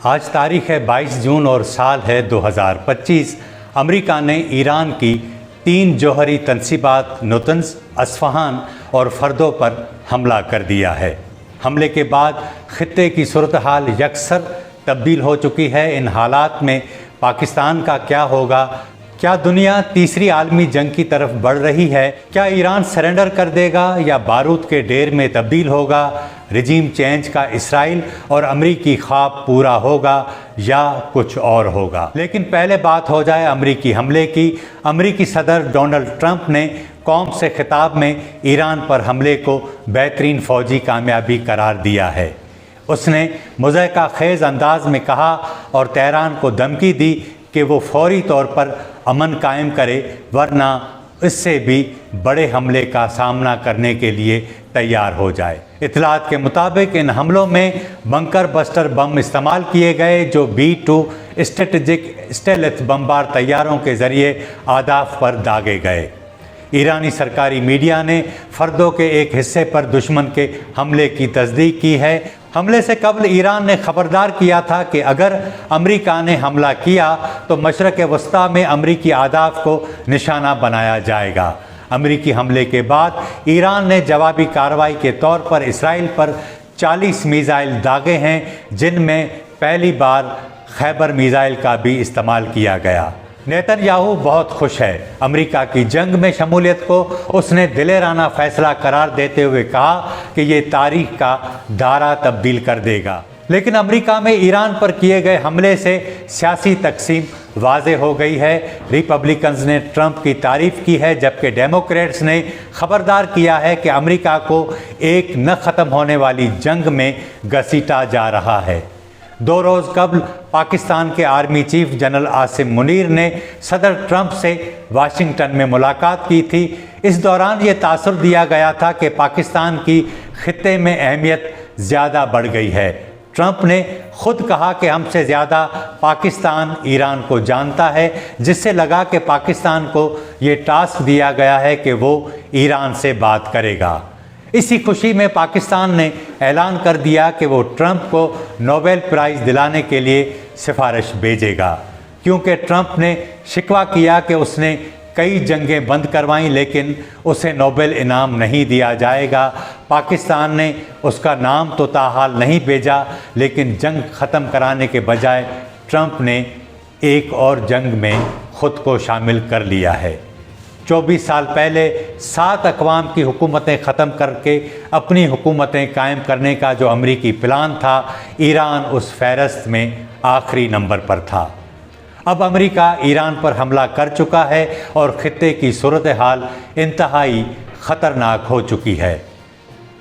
آج تاریخ ہے 22 جون اور سال ہے 2025۔ امریکہ نے ایران کی 3 جوہری تنصیبات نطنز، اصفہان اور فردو پر حملہ کر دیا ہے۔ حملے کے بعد خطے کی صورتحال یکسر تبدیل ہو چکی ہے۔ ان حالات میں پاکستان کا کیا ہوگا؟ کیا دنیا تیسری عالمی جنگ کی طرف بڑھ رہی ہے؟ کیا ایران سرنڈر کر دے گا یا بارود کے ڈھیر میں تبدیل ہوگا؟ رجیم چینج کا اسرائیل اور امریکی خواب پورا ہوگا یا کچھ اور ہوگا؟ لیکن پہلے بات ہو جائے امریکی حملے کی۔ امریکی صدر ڈونلڈ ٹرمپ نے قوم سے خطاب میں ایران پر حملے کو بہترین فوجی کامیابی قرار دیا ہے۔ اس نے مضحکہ خیز انداز میں کہا اور تہران کو دھمکی دی کہ وہ فوری طور پر امن قائم کرے، ورنہ اس سے بھی بڑے حملے کا سامنا کرنے کے لیے تیار ہو جائے۔ اطلاعات کے مطابق ان حملوں میں بنکر بسٹر بم استعمال کیے گئے جو B-2 اسٹریٹجک اسٹیلتھ بمبار طیاروں کے ذریعے اہداف پر داغے گئے۔ ایرانی سرکاری میڈیا نے فردو کے ایک حصے پر دشمن کے حملے کی تصدیق کی ہے۔ حملے سے قبل ایران نے خبردار کیا تھا کہ اگر امریکہ نے حملہ کیا تو مشرق وسطیٰ میں امریکی اہداف کو نشانہ بنایا جائے گا۔ امریکی حملے کے بعد ایران نے جوابی کارروائی کے طور پر اسرائیل پر 40 میزائل داغے ہیں، جن میں پہلی بار خیبر میزائل کا بھی استعمال کیا گیا۔ نیتن یاہو بہت خوش ہے۔ امریکہ کی جنگ میں شمولیت کو اس نے دلیرانہ فیصلہ قرار دیتے ہوئے کہا کہ یہ تاریخ کا دھارا تبدیل کر دے گا۔ لیکن امریکہ میں ایران پر کیے گئے حملے سے سیاسی تقسیم واضح ہو گئی ہے۔ ریپبلکنز نے ٹرمپ کی تعریف کی ہے جبکہ ڈیموکریٹس نے خبردار کیا ہے کہ امریکہ کو ایک نہ ختم ہونے والی جنگ میں گھسیٹا جا رہا ہے۔ 2 روز قبل پاکستان کے army chief general Asim Munir نے صدر ٹرمپ سے واشنگٹن میں ملاقات کی تھی۔ اس دوران یہ تاثر دیا گیا تھا کہ پاکستان کی خطے میں اہمیت زیادہ بڑھ گئی ہے۔ ٹرمپ نے خود کہا کہ ہم سے زیادہ پاکستان ایران کو جانتا ہے، جس سے لگا کہ پاکستان کو یہ ٹاسک دیا گیا ہے کہ وہ ایران سے بات کرے گا۔ اسی خوشی میں پاکستان نے اعلان کر دیا کہ وہ ٹرمپ کو نوبل پرائز دلانے کے لیے سفارش بھیجے گا، کیونکہ ٹرمپ نے شکوہ کیا کہ اس نے کئی جنگیں بند کروائیں لیکن اسے نوبل انعام نہیں دیا جائے گا۔ پاکستان نے اس کا نام تو تاحال نہیں بھیجا، لیکن جنگ ختم کرانے کے بجائے ٹرمپ نے ایک اور جنگ میں خود کو شامل کر لیا ہے۔ 24 سال پہلے 7 اقوام کی حکومتیں ختم کر کے اپنی حکومتیں قائم کرنے کا جو امریکی پلان تھا، ایران اس فہرست میں آخری نمبر پر تھا۔ اب امریکہ ایران پر حملہ کر چکا ہے اور خطے کی صورتحال انتہائی خطرناک ہو چکی ہے۔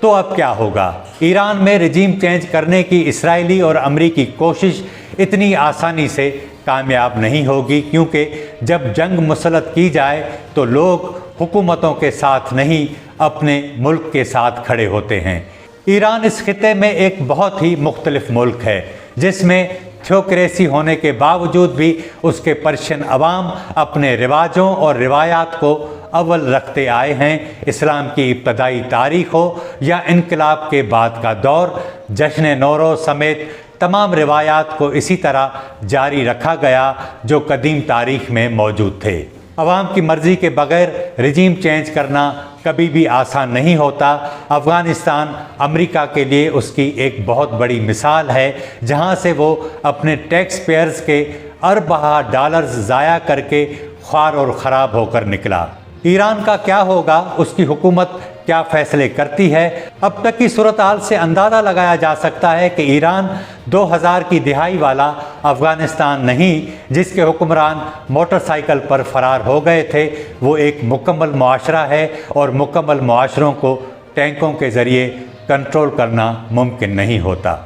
تو اب کیا ہوگا؟ ایران میں رجیم چینج کرنے کی اسرائیلی اور امریکی کوشش اتنی آسانی سے کامیاب نہیں ہوگی، کیونکہ جب جنگ مسلط کی جائے تو لوگ حکومتوں کے ساتھ نہیں، اپنے ملک کے ساتھ کھڑے ہوتے ہیں۔ ایران اس خطے میں ایک بہت ہی مختلف ملک ہے، جس میں تھیوکریسی ہونے کے باوجود بھی اس کے پرشین عوام اپنے رواجوں اور روایات کو اول رکھتے آئے ہیں۔ اسلام کی ابتدائی تاریخ ہو یا انقلاب کے بعد کا دور، جشن نوروز سمیت تمام روایات کو اسی طرح جاری رکھا گیا جو قدیم تاریخ میں موجود تھے۔ عوام کی مرضی کے بغیر رجیم چینج کرنا کبھی بھی آسان نہیں ہوتا۔ افغانستان امریکہ کے لیے اس کی ایک بہت بڑی مثال ہے، جہاں سے وہ اپنے ٹیکس پیئرز کے ارباں ڈالرز ضائع کر کے خوار اور خراب ہو کر نکلا۔ ایران کا کیا ہوگا؟ اس کی حکومت کیا فیصلے کرتی ہے؟ اب تک کی صورتحال سے اندازہ لگایا جا سکتا ہے کہ ایران 2000 کی دہائی والا افغانستان نہیں، جس کے حکمران موٹر سائیکل پر فرار ہو گئے تھے۔ وہ ایک مکمل معاشرہ ہے اور مکمل معاشروں کو ٹینکوں کے ذریعے کنٹرول کرنا ممکن نہیں ہوتا۔